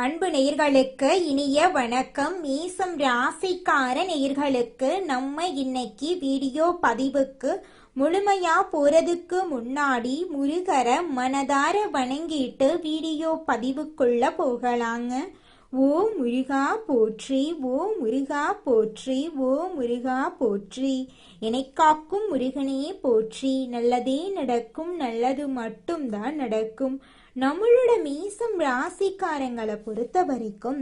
அன்பு நேயர்களுக்கு இனிய வணக்கம். மேசம் ராசிக்கார நேயர்களுக்கு நம்ம இன்னைக்கு வீடியோ பதிவுக்கு முழுமையா போறதுக்கு முன்னாடி முருகரை மனதார வணங்கிட்டு வீடியோ பதிவுக்குள்ள போகலாங்க. ஓ முருகா போற்றி, ஓ முருகா போற்றி, ஓ முருகா போற்றி. என்னை காக்கும் முருகனே போற்றி. நல்லதே நடக்கும், நல்லது மட்டும்தான் நடக்கும். நம்மளோட மேசம் ராசிக்காரங்களை பொறுத்த வரைக்கும்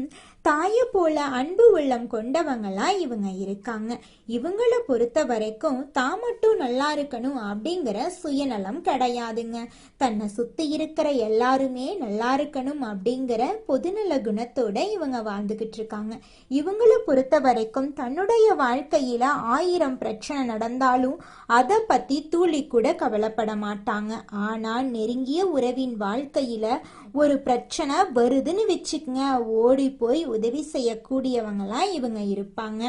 தாயை போல அன்பு உள்ளம் கொண்டவங்களா இவங்க இருக்காங்க. இவங்களை பொறுத்த வரைக்கும் தான் மட்டும் நல்லா இருக்கணும் அப்படிங்கிற சுயநலம் கிடையாதுங்க. தன்னை சுத்தி இருக்கிற எல்லாருமே நல்லா இருக்கணும் அப்படிங்கிற பொதுநல குணத்தோட இவங்க வாழ்ந்துகிட்டு இருக்காங்க. இவங்களை பொறுத்த வரைக்கும் தன்னுடைய வாழ்க்கையில 1000 பிரச்சனை நடந்தாலும் அதை பத்தி துளி கூட கவலைப்பட மாட்டாங்க. ஆனால் நெருங்கிய உறவின் வாழ்க்கையில ஒரு பிரச்சனை வருதுன்னு வச்சுக்கங்க, ஓடி போய் உதவி செய்யக்கூடியவங்களா இவங்க இருப்பாங்க.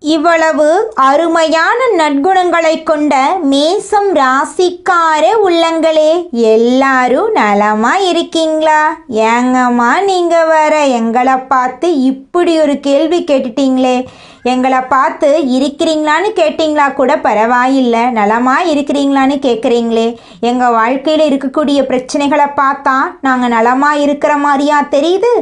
இவ்வளவு அருமையான நற்குணங்களை கொண்ட மேசம் ராசிக்கார உள்ளங்களே, எல்லாரும் நலமா இருக்கீங்களா? ஏங்கம்மா நீங்க வர எங்களை பார்த்து இப்படி ஒரு கேள்வி கேட்டுட்டீங்களே. எங்களை பார்த்து இருக்கிறீங்களான்னு கேட்டிங்களா கூட பரவாயில்லை, நலமா இருக்கிறீங்களான்னு கேட்குறீங்களே. எங்கள் வாழ்க்கையில் இருக்கக்கூடிய பிரச்சனைகளை பார்த்தா நாங்கள் நலமா இருக்கிற மாதிரியா தெரியுது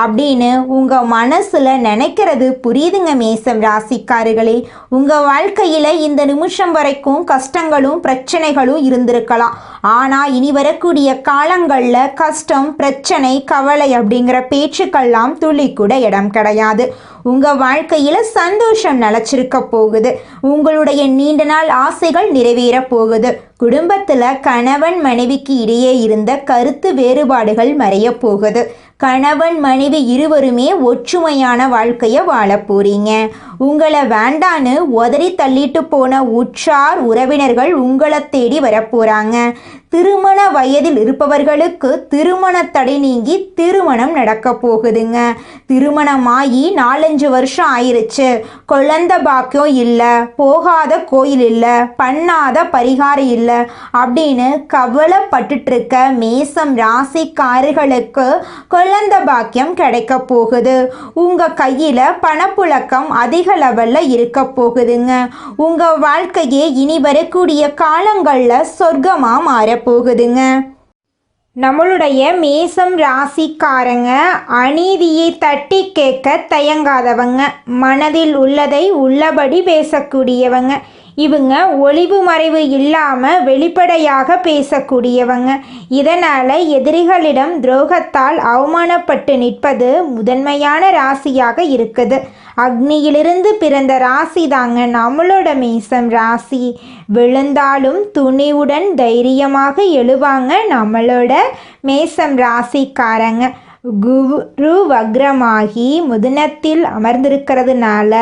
அப்படின்னு உங்கள் மனசில் நினைக்கிறது புரியுதுங்க மேசம் ராசிக்காரர்களே. உங்கள் வாழ்க்கையில் இந்த நிமிஷம் வரைக்கும் கஷ்டங்களும் பிரச்சனைகளும் இருந்திருக்கலாம். ஆனால் இனி வரக்கூடிய காலங்களில் கஷ்டம், பிரச்சனை, கவலை அப்படிங்கிற பேச்சுக்கெல்லாம் துளி கூட இடம் கிடையாது. உங்கள் வாழ்க்கையில் சந்தோஷம் நிலச்சிருக்க போகுது. உங்களுடைய நீண்ட நாள் ஆசைகள் நிறைவேற போகுது. குடும்பத்தில் கணவன் மனைவிக்கு இடையே இருந்த கருத்து வேறுபாடுகள் மறைய போகுது. கணவன் மனைவி இருவருமே ஒற்றுமையான வாழ்க்கையை வாழ போறீங்க. உங்களை வேண்டான்னு உதறி தள்ளிட்டு போன உற்றார் உறவினர்கள் உங்களை தேடி வரப்போறாங்க. திருமண வயதில் இருப்பவர்களுக்கு திருமண தடை நீங்கி திருமணம் நடக்க போகுதுங்க. திருமணமாகி 4-5 வருஷம் ஆயிருச்சு, குழந்தை பாக்கியம் இல்லை, போகாத கோயில் இல்லை, பண்ணாத பரிகாரம் இல்லை அப்படின்னு கவலைப்பட்டுட்டு இருக்க மேசம் ராசிக்காரர்களுக்கு குழந்தை பாக்கியம் கிடைக்க போகுது. உங்க கையில பணப்புழக்கம் அதிக லெவல்ல இருக்க போகுதுங்க. உங்க வாழ்க்கையே இனி வரக்கூடிய காலங்கள்ல சொர்க்கமா மாற போகுதுங்க. நம்மளுடைய மேசம் ராசிக்காரங்க அநீதியை தட்டி கேட்க தயங்காதவங்க, மனதில் உள்ளதை உள்ளபடி பேசக்கூடியவங்க. இவங்க ஒளிவு மறைவு இல்லாமல் வெளிப்படையாக பேசக்கூடியவங்க. இதனால் எதிரிகளிடம் துரோகத்தால் அவமானப்பட்டு நிற்பது முதன்மையான ராசியாக இருக்குது. அக்னியிலிருந்து பிறந்த ராசி தாங்க நம்மளோட மேசம் ராசி. விழுந்தாலும் துணிவுடன் தைரியமாக எழுவாங்க நம்மளோட மேசம் ராசிக்காரங்க. குரு வக்ரமாகி முதனத்தில் அமர்ந்திருக்கிறதுனால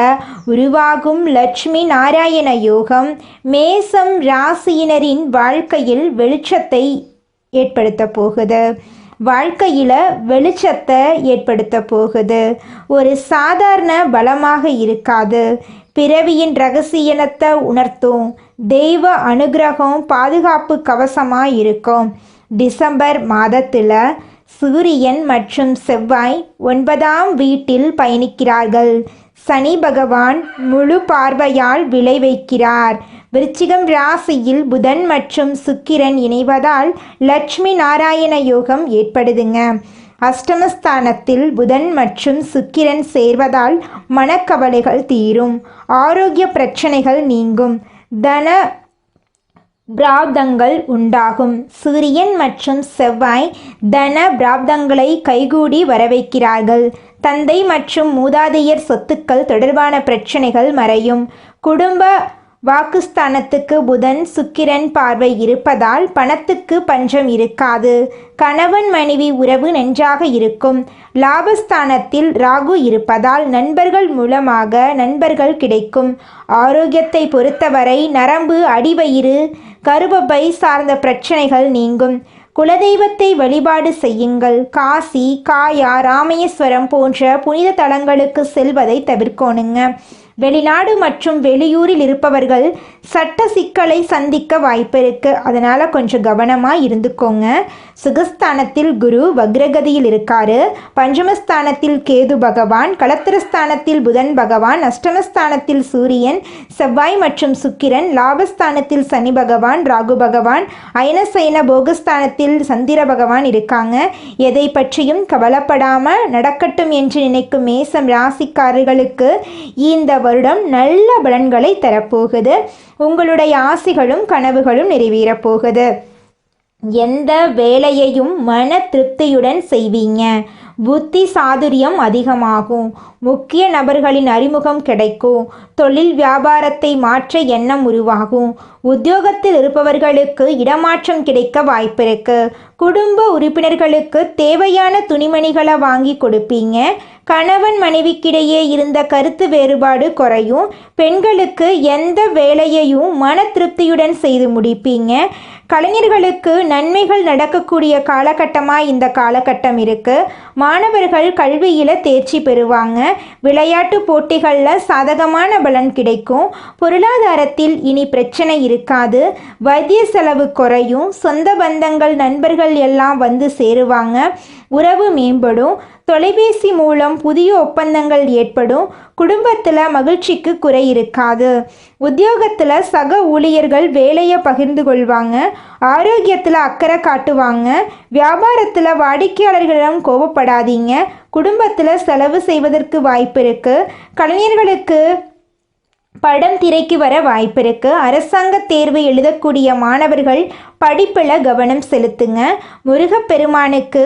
உருவாகும் லட்சுமி நாராயண யோகம் மேசம் ராசியினரின் வாழ்க்கையில் வெளிச்சத்தை ஏற்படுத்த போகுது. வாழ்க்கையில் வெளிச்சத்தை ஏற்படுத்த போகுது. ஒரு சாதாரண பலமாக இருக்காது. பிறவியின் ரகசியத்தை உணர்த்தும். தெய்வ அனுகிரகம் பாதுகாப்பு கவசமாக இருக்கும். டிசம்பர் மாதத்தில் சூரியன் மற்றும் செவ்வாய் 9ஆம் வீட்டில் பயணிக்கிறார்கள். சனி பகவான் முழு பார்வையால் விளை வைக்கிறார். விருச்சிகம் ராசியில் புதன் மற்றும் சுக்கிரன் இணைவதால் லட்சுமி நாராயண யோகம் ஏற்படுதுங்க. அஷ்டமஸ்தானத்தில் புதன் மற்றும் சுக்கிரன் சேர்வதால் மனக்கவலைகள் தீரும். ஆரோக்கிய பிரச்சனைகள் நீங்கும். தன பிராப்தங்கள் உண்டாகும். சூரியன் மற்றும் செவ்வாய் தன பிராப்தங்களை கைகூடி வரவைக்கிறார்கள். தந்தை மற்றும் மூதாதையர் சொத்துக்கள் தொடர்பான பிரச்சனைகள் மறையும். குடும்ப வாக்குஸ்தானத்துக்கு புதன் சுக்கிரன் பார்வை இருப்பதால் பணத்துக்கு பஞ்சம் இருக்காது. கணவன் மனைவி உறவு நன்றாக இருக்கும். லாபஸ்தானத்தில் ராகு இருப்பதால் நண்பர்கள் மூலமாக நண்பர்கள் கிடைக்கும். ஆரோக்கியத்தை பொறுத்தவரை நரம்பு, அடிவயிறு, கருப்பை சார்ந்த பிரச்சனைகள் நீங்கும். குலதெய்வத்தை வழிபாடு செய்யுங்கள். காசி, காயா, ராமேஸ்வரம் போன்ற புனித தலங்களுக்கு செல்வதை தவிர்க்கணுங்க. வெளிநாடு மற்றும் வெளியூரில் இருப்பவர்கள் சட்ட சிக்கலை சந்திக்க வாய்ப்பு இருக்குது. அதனால் கொஞ்சம் கவனமாக இருந்துக்கோங்க. சுகஸ்தானத்தில் குரு வக்ரகதியில் இருக்காரு. பஞ்சமஸ்தானத்தில் கேது பகவான், களத்திரஸ்தானத்தில் புதன் பகவான், அஷ்டமஸ்தானத்தில் சூரியன், செவ்வாய் மற்றும் சுக்கிரன், லாபஸ்தானத்தில் சனி பகவான், ராகு பகவான், அயனசயன போகஸ்தானத்தில் சந்திர பகவான் இருக்காங்க. எதை பற்றியும் கவலைப்படாமல் நடக்கட்டும் என்று நினைக்கும் மேசம் ராசிக்காரர்களுக்கு இந்த வருடம் நல்ல பலன்களை தரப்போகுது. உங்களுடைய ஆசைகளும் கனவுகளும் நிறைவேறப் போகுது. எந்த வேலையையும் மன திருப்தியுடன் செய்வீங்க. புத்தி சாதுரியம் அதிகமாகும். முக்கிய நபர்களின் அறிமுகம் கிடைக்கும். தொழில் வியாபாரத்தை மாற்ற எண்ணம் உருவாகும். உத்தியோகத்தில் இருப்பவர்களுக்கு இடமாற்றம் கிடைக்க வாய்ப்பிருக்கு. குடும்ப உறுப்பினர்களுக்கு தேவையான துணிமணிகளை வாங்கி கொடுப்பீங்க. கணவன் மனைவிக்கிடையே இருந்த கருத்து வேறுபாடு குறையும். பெண்களுக்கு எந்த வேலையையும் மன திருப்தியுடன் செய்து முடிப்பீங்க. கலைஞர்களுக்கு நன்மைகள் நடக்கக்கூடிய காலகட்டமாக இந்த காலகட்டம் இருக்குது. மாணவர்கள் கல்வியில் தேர்ச்சி பெறுவாங்க. விளையாட்டு போட்டிகளில் சாதகமான பலன் கிடைக்கும். பொருளாதாரத்தில் இனி பிரச்சனை இருக்காது. வைத்திய செலவு குறையும். சொந்த பந்தங்கள் நண்பர்கள் எல்லாம் வந்து சேருவாங்க. உறவு மேம்படும். தொலைபேசி மூலம் புதிய ஒப்பந்தங்கள் ஏற்படும். குடும்பத்தில் மகிழ்ச்சிக்கு குறை இருக்காது. உத்தியோகத்தில் சக ஊழியர்கள் வேலையை பகிர்ந்து கொள்வாங்க. ஆரோக்கியத்தில் அக்கறை காட்டுவாங்க. வியாபாரத்தில் வாடிக்கையாளர்களிடம் கோபப்படாதீங்க. குடும்பத்தில் செலவு செய்வதற்கு வாய்ப்பு இருக்குது. கலைஞர்களுக்கு படம் திரைக்கு வர வாய்ப்பு இருக்குது. அரசாங்க தேர்வு எழுதக்கூடிய மாணவர்கள் படிப்பில் கவனம் செலுத்துங்க. முருகப்பெருமானுக்கு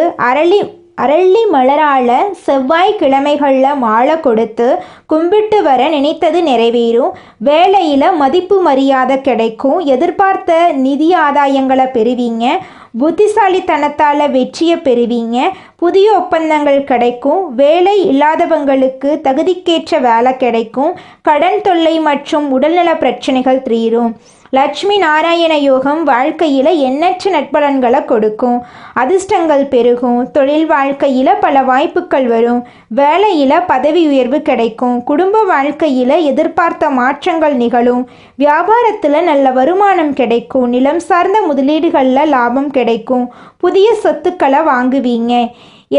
அரளி மலரால் செவ்வாய்க்கிழமைகளில் மாலை கொடுத்து கும்பிட்டு வர நினைத்தது நிறைவேறும். வேலையில் மதிப்பு மரியாதை கிடைக்கும். எதிர்பார்த்த நிதி ஆதாயங்களை பெறுவீங்க. புத்திசாலித்தனத்தால் வெற்றியை பெறுவீங்க. புதிய ஒப்பந்தங்கள் கிடைக்கும். வேலை இல்லாதவங்களுக்கு தகுதிக்கேற்ற வேலை கிடைக்கும். கடன் தொல்லை மற்றும் உடல்நல பிரச்சனைகள் தீரும். லட்சுமி நாராயண யோகம் வாழ்க்கையில் எண்ணற்ற நட்பலன்களை கொடுக்கும். அதிர்ஷ்டங்கள் பெருகும். தொழில் வாழ்க்கையில் பல வாய்ப்புகள் வரும். வேலையில் பதவி உயர்வு கிடைக்கும். குடும்ப வாழ்க்கையில் எதிர்பார்த்த மாற்றங்கள் நிகழும். வியாபாரத்தில் நல்ல வருமானம் கிடைக்கும். நிலம் சார்ந்த முதலீடுகளில் லாபம் கிடைக்கும். புதிய சொத்துக்களை வாங்குவீங்க.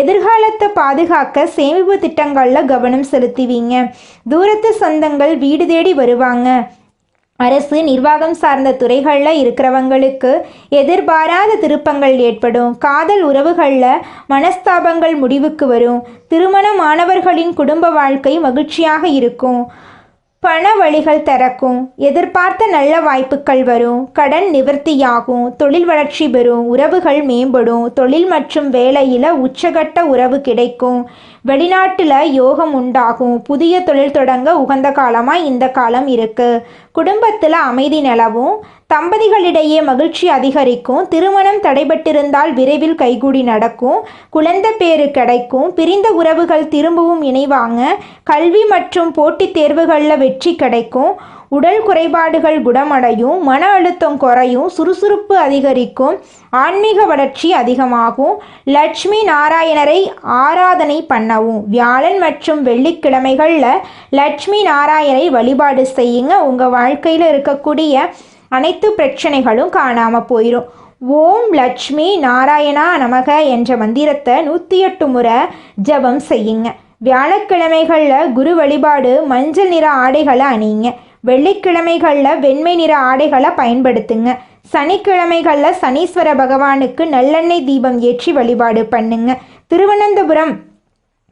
எதிர்காலத்தை பாதுகாக்க சேமிப்பு திட்டங்களில் கவனம் செலுத்துவீங்க. தூரத்து சொந்தங்கள் வீடு தேடி வருவாங்க. அரசு நிர்வாகம் சார்ந்த துறைகளில் இருக்கிறவங்களுக்கு எதிர்பாராத திருப்பங்கள் ஏற்படும். காதல் உறவுகளில் மனஸ்தாபங்கள் முடிவுக்கு வரும். திருமணமானவர்களின் குடும்ப வாழ்க்கை மகிழ்ச்சியாக இருக்கும். பண வழிகள் திறக்கும். எதிர்பார்த்த நல்ல வாய்ப்புகள் வரும். கடன் நிவர்த்தியாகும். தொழில் வளர்ச்சி பெறும். உறவுகள் மேம்படும். தொழில் மற்றும் வேலையில் உச்சகட்ட உறவு கிடைக்கும். வெளிநாட்டில் யோகம் உண்டாகும். புதிய தொழில் தொடங்க உகந்த காலமாக இந்த காலம் இருக்குது. குடும்பத்தில் அமைதி நிலவும். தம்பதிகளிடையே மகிழ்ச்சி அதிகரிக்கும். திருமணம் தடைபட்டிருந்தால் விரைவில் கைகூடி நடக்கும். குழந்தை பேறு கிடைக்கும். பிரிந்த உறவுகள் திரும்பவும் இணைவாங்க. கல்வி மற்றும் போட்டித் தேர்வுகளில் வெற்றி கிடைக்கும். உடல் குறைபாடுகள் குணமடையும். மன அழுத்தம் குறையும். சுறுசுறுப்பு அதிகரிக்கும். ஆன்மீக வளர்ச்சி அதிகமாகும். லட்சுமி நாராயணரை ஆராதனை பண்ணவும். வியாழன் மற்றும் வெள்ளிக்கிழமைகளில் லட்சுமி நாராயணரை வழிபாடு செய்யுங்க. உங்கள் வாழ்க்கையில் இருக்கக்கூடிய அனைத்து பிரச்சனைகளும் காணாமல் போயிடும். ஓம் லட்சுமி நாராயணா நமக என்ற மந்திரத்தை 108 முறை ஜபம் செய்யுங்க. வியாழக்கிழமைகளில் குரு வழிபாடு மஞ்சள் நிற ஆடைகளை அணியுங்க. வெள்ளிக்கிழமைகளில் வெண்மை நிற ஆடைகளை பயன்படுத்துங்க. சனிக்கிழமைகளில் சனீஸ்வர பகவானுக்கு நல்லெண்ணெய் தீபம் ஏற்றி வழிபாடு பண்ணுங்க. திருவனந்தபுரம்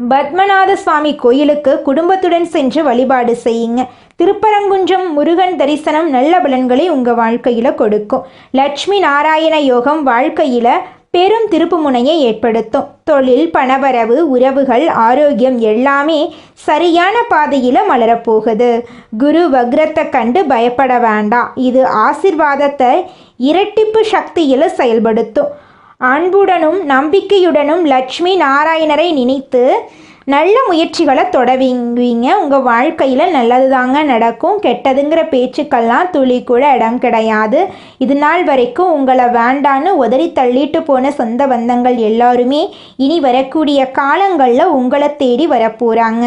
பத்மநாத சுவாமி கோயிலுக்கு குடும்பத்துடன் சென்று வழிபாடு செய்யுங்க. திருப்பரங்குன்றம் முருகன் தரிசனம் நல்ல பலன்களை உங்கள் வாழ்க்கையில் கொடுக்கும். லட்சுமி நாராயண யோகம் வாழ்க்கையில் பெரும் திருப்பு முனையை ஏற்படுத்தும். தொழில், பணவரவு, உறவுகள், ஆரோக்கியம் எல்லாமே சரியான பாதையில் மலரப்போகுது. குரு வக்ரத்தை கண்டு பயப்பட வேண்டாம். இது ஆசீர்வாதத்தை இரட்டிப்பு சக்தியில் செயல்படுத்தும். அன்புடனும் நம்பிக்கையுடனும் லட்சுமி நாராயணரை நினைத்து நல்ல முயற்சிகளை தொடங்குவீங்க. உங்கள் வாழ்க்கையில் நல்லது தாங்க நடக்கும். கெட்டதுங்கிற பேச்சுக்கெல்லாம் துளி கூட இடம் கிடையாது. இது நாள் வரைக்கும் உங்களை வேண்டான்னு உதறி தள்ளிட்டு போன சொந்த பந்தங்கள் எல்லாருமே இனி வரக்கூடிய காலங்களில் உங்களை தேடி வரப்போகிறாங்க.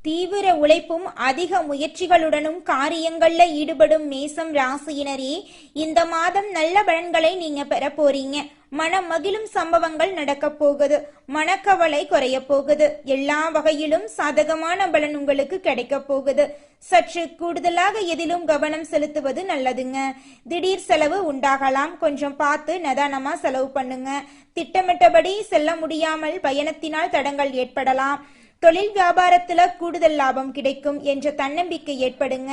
தீவிர உழைப்பும் அதிக முயற்சிகளுடனும் காரியங்கள்ல ஈடுபடும் மேசம் ராசியினரே, இந்த மாதம் நல்ல பலன்களை நீங்க பெற போறீங்க. மனம் மகிழும் சம்பவங்கள் நடக்க போகுது. மனக்கவலை குறைய போகுது. எல்லா வகையிலும் சாதகமான பலன் உங்களுக்கு கிடைக்க போகுது. சற்று கூடுதலாக எதிலும் கவனம் செலுத்துவது நல்லதுங்க. திடீர் செலவு உண்டாகலாம். கொஞ்சம் பார்த்து நிதானமா செலவு பண்ணுங்க. திட்டமிட்டபடி செல்ல முடியாமல் பயணத்தினால் தடங்கள் ஏற்படலாம். தொழில் வியாபாரத்துல கூடுதல் லாபம் கிடைக்கும் என்ற தன்னம்பிக்கை ஏற்படுங்க.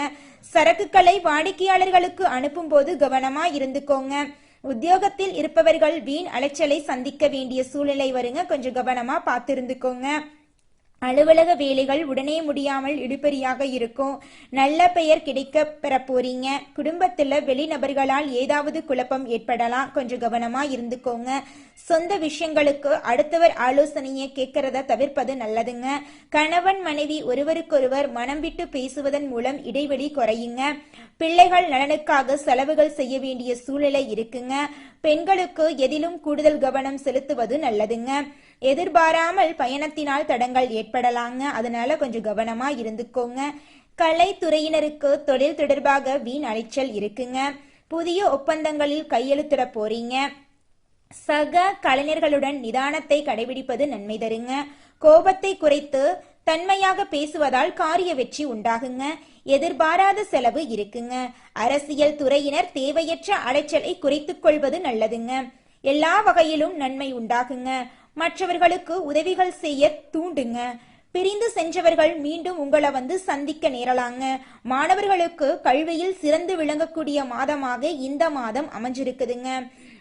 சரக்குகளை வாடிக்கையாளர்களுக்கு அனுப்பும் போது கவனமா இருந்துக்கோங்க. உத்தியோகத்தில் இருப்பவர்கள் வீண் அலைச்சலை சந்திக்க வேண்டிய சூழ்நிலை வருங்க. கொஞ்சம் கவனமா பார்த்து இருந்துக்கோங்க. அலுவலக வேலைகள் உடனே முடியாமல் இழுபறியாக இருக்கும். நல்ல பெயர் கிடைக்க பெற போறீங்க. குடும்பத்துல வெளிநபர்களால் ஏதாவது குழப்பம் ஏற்படலாம். கொஞ்சம் கவனமா இருந்துக்கோங்க. சொந்த விஷயங்களுக்கு அடுத்தவர் ஆலோசனையை கேட்கறத தவிர்ப்பது நல்லதுங்க. கணவன் மனைவி ஒருவருக்கொருவர் மனம் விட்டு பேசுவதன் மூலம் இடைவெளி குறையுங்க. பிள்ளைகள் நலனுக்காக செலவுகள் செய்ய வேண்டிய சூழ்நிலை இருக்குங்க. பெண்களுக்கு எதிலும் கூடுதல் கவனம் செலுத்துவது நல்லதுங்க. எதிர்பாராமல் பயணத்தினால் தடங்கள் ஏற்படலாங்க. அதனால கொஞ்சம் கவனமா இருந்துக்கோங்க. கலைத்துறையினருக்கு தொழில் தொடர்பாக வீண் அலைச்சல் இருக்குங்க. புதிய ஒப்பந்தங்களில் கையெழுத்திட போறீங்க. சக கலைஞர்களுடன் நிதானத்தை கடைபிடிப்பது நன்மை தருங்க. கோபத்தை குறைத்து தன்மையாக பேசுவதால் காரிய வெற்றி உண்டாகுங்க. எதிர்பாராத செலவு இருக்குங்க. அரசியல் துறையினர் தேவையற்ற அலைச்சலை குறைத்துக் கொள்வது நல்லதுங்க. எல்லா வகையிலும் நன்மை உண்டாகுங்க. மற்றவர்களுக்கு உதவிகள் செய்ய தூண்டுங்க. பிரிந்து சென்றவர்கள் மீண்டும் உங்களை சந்திக்க நேரலாங்க. மாணவர்களுக்கு கல்வியில் சிறந்து விளங்கக்கூடிய மாதமாக இந்த மாதம் அமைஞ்சிருக்குதுங்க.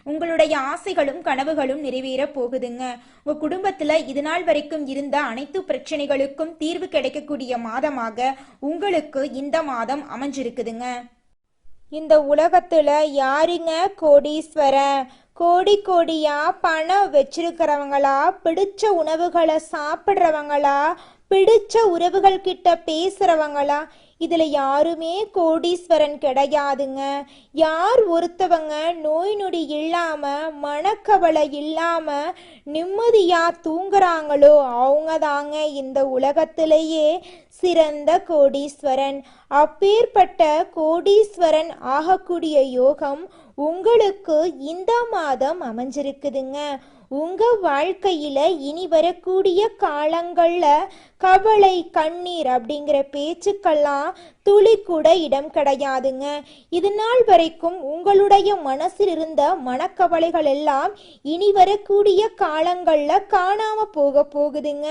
உங்களுடைய ஆசைகளும் கனவுகளும் நிறைவேற போகுதுங்க. உங்க குடும்பத்துல இது நாள் வரைக்கும் இருந்த அனைத்து பிரச்சனைகளுக்கும் தீர்வு கிடைக்கக்கூடிய மாதமாக உங்களுக்கு இந்த மாதம் அமைஞ்சிருக்குதுங்க. இந்த உலகத்துல யாருங்க கோடீஸ்வரன்? கோடி கோடியா பணம் வச்சிருக்கிறவங்களா, பிடிச்ச உணவுகளை சாப்பிட்றவங்களா, பிடிச்ச உறவுகள் கிட்ட பேசுறவங்களா? இதுல யாருமே கோடீஸ்வரன் கிடையாதுங்க. யார் ஒருத்தவங்க நோய் நொடி இல்லாம மனக்கவலை இல்லாம நிம்மதியா தூங்குறாங்களோ அவங்க தாங்க இந்த உலகத்திலேயே சிறந்த கோடீஸ்வரன். அப்பேற்பட்ட கோடீஸ்வரன் ஆகக்கூடிய யோகம் உங்களுக்கு இந்த மாதம் அமைஞ்சிருக்குதுங்க. உங்க வாழ்க்கையில இனி வரக்கூடிய காலங்கள்ல கவலை கண்ணீர் அப்படிங்கிற பேச்சுக்கெல்லாம் துளி கூட இடம் கிடையாதுங்க. இது நாள் வரைக்கும் உங்களுடைய மனசில் இருந்த மனக்கவலைகள் எல்லாம் இனி வரக்கூடிய காலங்கள்ல காணாம போகுதுங்க.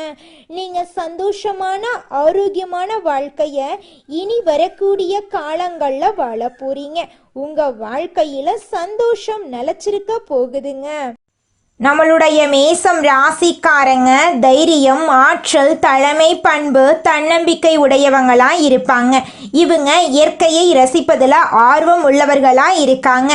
நீங்க சந்தோஷமான ஆரோக்கியமான வாழ்க்கைய இனி வரக்கூடிய காலங்கள்ல வாழ போறீங்க. உங்க வாழ்க்கையில சந்தோஷம் நிலைச்சிருக்க போகுதுங்க. நம்மளுடைய மேசம் ராசிக்காரங்க தைரியம், ஆற்றல், தலைமை பண்பு, தன்னம்பிக்கை உடையவங்களா இருப்பாங்க. இவங்க இயற்கையை ரசிப்பதில் ஆர்வம் உள்ளவர்களா இருக்காங்க.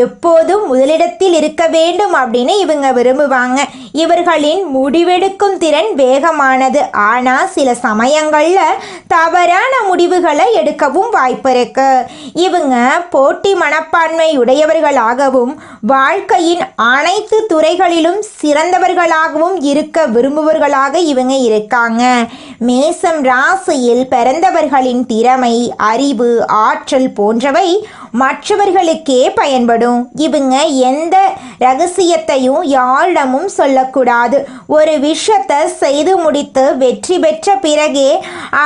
எப்போதும் முதலிடத்தில் இருக்க வேண்டும் அப்படின்னு இவங்க விரும்புவாங்க. இவர்களின் முடிவெடுக்கும் திறன் வேகமானது. ஆனால் சில சமயங்கள்ல தவறான முடிவுகளை எடுக்கவும் வாய்ப்பு இருக்கு. இவங்க போட்டி மனப்பான்மை உடையவர்களாகவும் வாழ்க்கையின் அனைத்து துறைகளிலும் சிறந்தவர்களாகவும் இருக்க விரும்புவர்களாக இவங்க இருக்காங்க. மேசம் ராசியில் பிறந்தவர்களின் திறமை, அறிவு, ஆற்றல் போன்றவை மற்றவர்களுக்கே பயன்படும். இவங்க எந்த ரகசியத்தையும் யாரிடமும் சொல்லக்கூடாது. ஒரு விஷயத்தை செய்து முடித்து வெற்றி பெற்ற பிறகே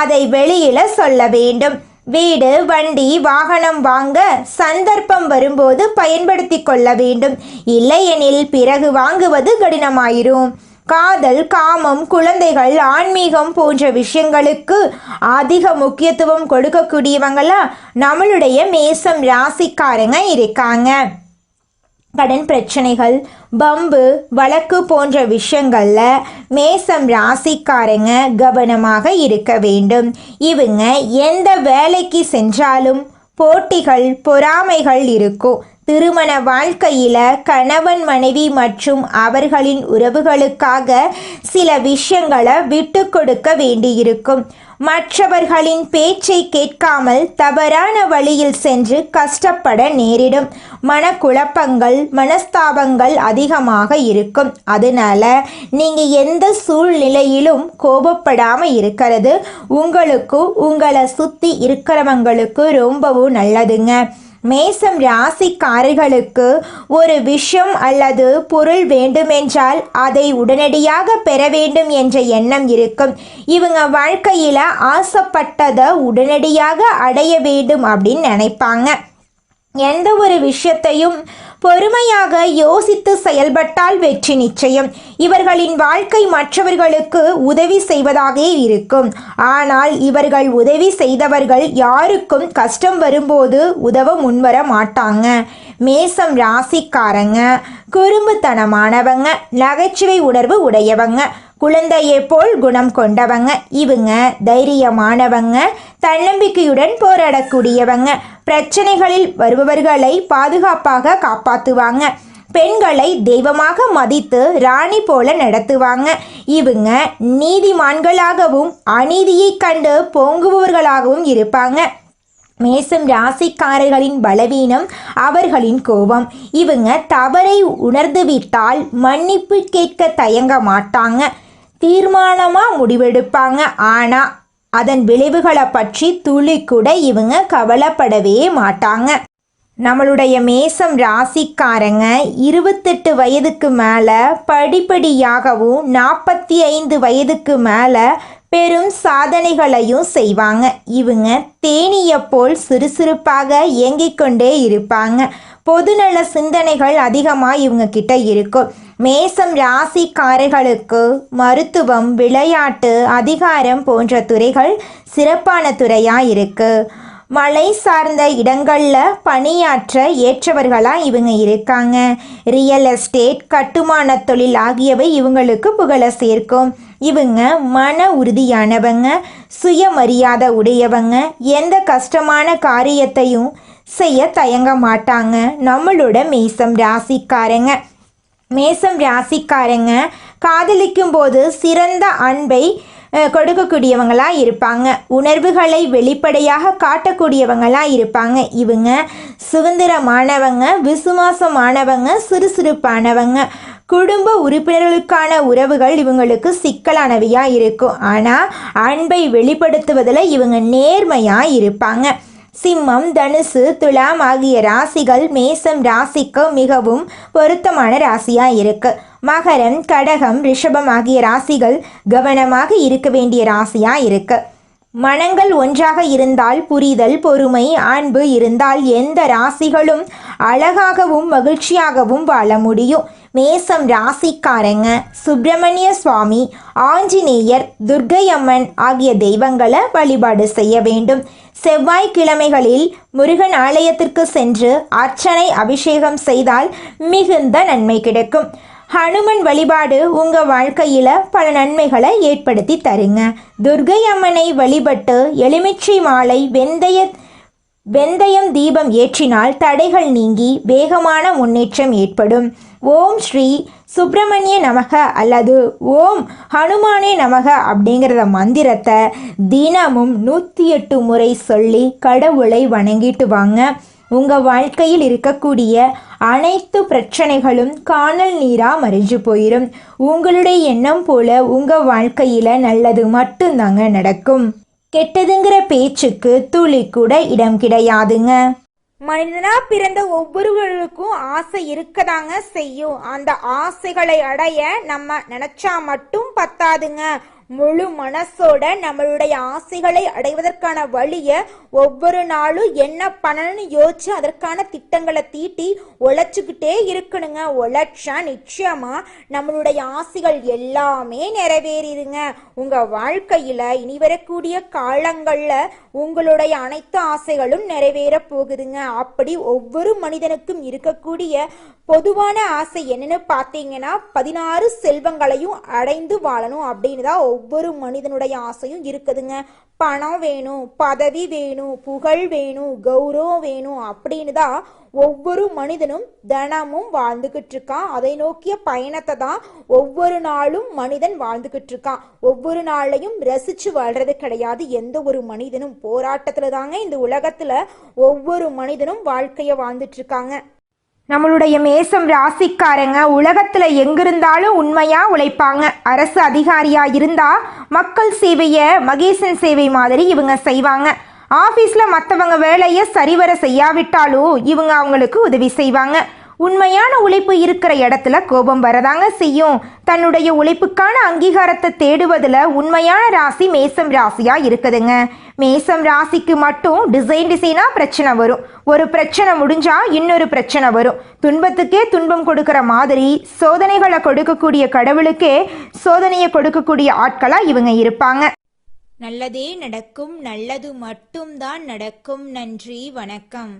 அதை வெளியில சொல்ல வேண்டும். வீடு, வண்டி, வாகனம் வாங்க சந்தர்ப்பம் வரும்போது பயன்படுத்தி கொள்ள வேண்டும். இல்லையெனில் பிறகு வாங்குவது கடினமாயிரும். காதல், காமம், குழந்தைகள், ஆன்மீகம் போன்ற விஷயங்களுக்கு அதிக முக்கியத்துவம் கொடுக்கக்கூடியவங்களா நம்மளுடைய மேசம் ராசிக்காரங்க இருக்காங்க. கடன் பிரச்சனைகள், பம்பு, வழக்கு போன்ற விஷயங்கள்ல மேசம் ராசிக்காரங்க கவனமாக இருக்க வேண்டும். இவங்க எந்த வேலைக்கு சென்றாலும் போட்டிகள், பொறாமைகள் இருக்கும். திருமண வாழ்க்கையில கணவன் மனைவி மற்றும் அவர்களின் உறவுகளுக்காக சில விஷயங்களை விட்டு கொடுக்க வேண்டியிருக்கும். மற்றவர்களின் பேச்சை கேட்காமல் தவறான வழியில் சென்று கஷ்டப்பட நேரிடும். மனக்குழப்பங்கள் மனஸ்தாபங்கள் அதிகமாக இருக்கும். அதனால நீங்க எந்த சூழ்நிலையிலும் கோபப்படாம இருக்கிறது உங்களுக்கு உங்களை சுத்தி இருக்கிறவங்களுக்கு ரொம்பவும் நல்லதுங்க. மேசம் ராசிக்காரர்களுக்கு ஒரு விஷயம் அல்லது பொருள் வேண்டுமென்றால் அதை உடனடியாக பெற வேண்டும் என்ற எண்ணம் இருக்கும். இவங்க வாழ்க்கையில ஆசைப்பட்டதை உடனடியாக அடைய வேண்டும் அப்படின்னு நினைப்பாங்க. எந்த ஒரு விஷயத்தையும் பொறுமையாக யோசித்து செயல்பட்டால் வெற்றி நிச்சயம். இவர்களின் வாழ்க்கை மற்றவர்களுக்கு உதவி செய்வதாக இருக்கும். ஆனால் இவர்கள் உதவி செய்தவர்கள் யாருக்கும் கஷ்டம் வரும்போது உதவ முன்வர மாட்டாங்க. மேசம் ராசிக்காரங்க குறும்புத்தனமானவங்க, நகைச்சுவை உணர்வு உடையவங்க, குழந்தையை போல் குணம் கொண்டவங்க. இவங்க தைரியமானவங்க, தன்னம்பிக்கையுடன் போராடக்கூடியவங்க, பிரச்சனைகளில் வருபவர்களை பாதுகாப்பாக காப்பாற்றுவாங்க, பெண்களை தெய்வமாக மதித்து ராணி போல நடத்துவாங்க. இவங்க நீதிமான்களாகவும் அநீதியை கண்டு பொங்குபவர்களாகவும் இருப்பாங்க. மேசம் ராசிக்காரர்களின் பலவீனம் அவர்களின் கோபம். இவங்க தவறை உணர்ந்துவிட்டால் மன்னிப்பு கேட்க தயங்க மாட்டாங்க, தீர்மானமாக முடிவெடுப்பாங்க. ஆனால் அதன் விளைவுகளை பற்றி துளி கூட இவங்க கவலைப்படவே மாட்டாங்க. நம்மளுடைய மேசம் ராசிக்காரங்க 28 வயதுக்கு மேலே படிப்படியாகவும் 45 வயதுக்கு மேலே பெரும் சாதனைகளையும் செய்வாங்க. இவங்க தேனீயை போல் சுறுசுறுப்பாக இயங்கிக் கொண்டே இருப்பாங்க. பொதுநல சிந்தனைகள் அதிகமாக இவங்க கிட்ட இருக்கும். மேசம் ராசிக்காரர்களுக்கு மருத்துவம், விளையாட்டு, அதிகாரம் போன்ற துறைகள் சிறப்பான துறையாக இருக்குது. மலை சார்ந்த இடங்களில் பணியாற்ற ஏற்றவர்களாக இவங்க இருக்காங்க. ரியல் எஸ்டேட், கட்டுமான தொழில் ஆகியவை இவங்களுக்கு புகழ சேர்க்கும். இவங்க மன உறுதியானவங்க, சுயமரியாதை உடையவங்க, எந்த கஷ்டமான காரியத்தையும் செய்ய தயங்க மாட்டாங்க. நம்மளோட மேசம் ராசிக்காரங்க காதலிக்கும் போது சிறந்த அன்பை கொடுக்கக்கூடியவங்களாக இருப்பாங்க. உணர்வுகளை வெளிப்படையாக காட்டக்கூடியவங்களாக இருப்பாங்க. இவங்க சுதந்திரமானவங்க, விசுவாசமானவங்க, சுறுசுறுப்பானவங்க. குடும்ப உறுப்பினர்களுக்கான உறவுகள் இவங்களுக்கு சிக்கலானவையாக இருக்கும். ஆனால் அன்பை வெளிப்படுத்துவதில் இவங்க நேர்மையாக இருப்பாங்க. சிம்மம், தனுசு, துலாம் ஆகிய ராசிகள் மேசம் ராசிக்கு மிகவும் பொருத்தமான ராசியாக இருக்கு. மகரம், கடகம், ரிஷபம் ஆகிய ராசிகள் கவனமாக இருக்க வேண்டிய ராசியாக இருக்கு. மனங்கள் ஒன்றாக இருந்தால் புரிதல், பொறுமை, அன்பு இருந்தால் எந்த ராசிகளும் அழகாகவும் மகிழ்ச்சியாகவும் வாழ முடியும். மேசம் ராசிக்காரங்க சுப்பிரமணிய சுவாமி, ஆஞ்சநேயர், துர்க்கை அம்மன் ஆகிய தெய்வங்களை வழிபாடு செய்ய வேண்டும். செவ்வாய்க்கிழமைகளில் முருகன் ஆலயத்திற்கு சென்று அர்ச்சனை அபிஷேகம் செய்தால் மிகுந்த நன்மை கிடைக்கும். ஹனுமன் வழிபாடு உங்கள் வாழ்க்கையில் பல நன்மைகளை ஏற்படுத்தி தருங்க. துர்க்கை அம்மனை வழிபட்டு எலுமிச்சை மாலை, வெந்தயம் தீபம் ஏற்றினால் தடைகள் நீங்கி வேகமான முன்னேற்றம் ஏற்படும். ஓம் ஸ்ரீ சுப்பிரமணிய நமக அல்லது ஓம் ஹனுமானே நமக அப்படிங்கிறத மந்திரத்தை தினமும் 108 முறை சொல்லி கடவுளை வணங்கிட்டு வாங்க. உங்கள் வாழ்க்கையில் இருக்கக்கூடிய அனைத்து பிரச்சனைகளும் காணல் நீராக மறைஞ்சு போயிடும். உங்களுடைய எண்ணம் போல உங்கள் வாழ்க்கையில் நல்லது மட்டும்தாங்க நடக்கும். கெட்டதுங்கிற பேச்சுக்கு துளி கூட இடம் கிடையாதுங்க. மனிதனா பிறந்த ஒவ்வொருவருக்கும் ஆசை இருக்கதாங்க செய்யும். அந்த ஆசைகளை அடைய நம்ம நினைச்சா மட்டும் பத்தாதுங்க. முழு மனசோட நம்மளுடைய ஆசைகளை அடைவதற்கான வழியை ஒவ்வொரு நாளும் என்ன பண்ணணும்னு யோசிச்சு அதற்கான திட்டங்களை தீட்டி உழைச்சிக்கிட்டே இருக்கணுங்க. உழைச்சா நிச்சயமா நம்மளுடைய ஆசைகள் எல்லாமே நிறைவேறிடுங்க. உங்க வாழ்க்கையில இனி வரக்கூடிய காலங்கள்ல உங்களுடைய அனைத்து ஆசைகளும் நிறைவேற போகுதுங்க. அப்படி ஒவ்வொரு மனிதனுக்கும் இருக்கக்கூடிய பொதுவான ஆசை என்னன்னு பார்த்தீங்கன்னா 16 செல்வங்களையும் அடைந்து வாழணும் அப்படின்னு தான் ஒவ்வொரு மனிதனுடைய ஆசையும் இருக்குதுங்க. பணம் வேணும், பதவி வேணும், புகழ் வேணும், கௌரவம் வேணும் அப்படின்னு தான் ஒவ்வொரு மனிதனும் தினமும் வாழ்ந்துகிட்டு இருக்கான். அதை நோக்கிய பயணத்தை தான் ஒவ்வொரு நாளும் மனிதன் வாழ்ந்துகிட்டு இருக்கான். ஒவ்வொரு நாளையும் ரசிச்சு வாழ்றது கிடையாது எந்த ஒரு மனிதனும். போராட்டத்துல தாங்க இந்த உலகத்துல ஒவ்வொரு மனிதனும் வாழ்க்கைய வாழ்ந்துட்டு இருக்காங்க. நம்மளுடைய மேசம் ராசிக்காரங்க உலகத்துல எங்கிருந்தாலும் உண்மையா உழைப்பாங்க. அரசு அதிகாரியா இருந்தா மக்கள் சேவையை மகேசன் சேவை மாதிரி இவங்க செய்வாங்க. ஆபீஸ்ல மற்றவங்க வேலையை சரிவர செய்யாவிட்டாலும் இவங்க அவங்களுக்கு உதவி செய்வாங்க. உண்மையான உழைப்பு இருக்கிற இடத்துல கோபம் வரதாங்க செய்யும். தன்னுடைய உழைப்புக்கான அங்கீகாரத்தை தேடுவதில் உண்மையான ராசி மேசம் ராசியா இருக்குதுங்க. மேசம் ராசிக்கு மட்டும் டிசைனா பிரச்சனை வரும். ஒரு பிரச்சனை முடிஞ்சா இன்னொரு பிரச்சனை வரும். துன்பத்துக்கே துன்பம் கொடுக்கிற மாதிரி சோதனைகளை கொடுக்கக்கூடிய கடவுளுக்கே சோதனையை கொடுக்கக்கூடிய ஆட்களா இவங்க இருப்பாங்க. நல்லதே நடக்கும், நல்லது மட்டும்தான் நடக்கும். நன்றி, வணக்கம்.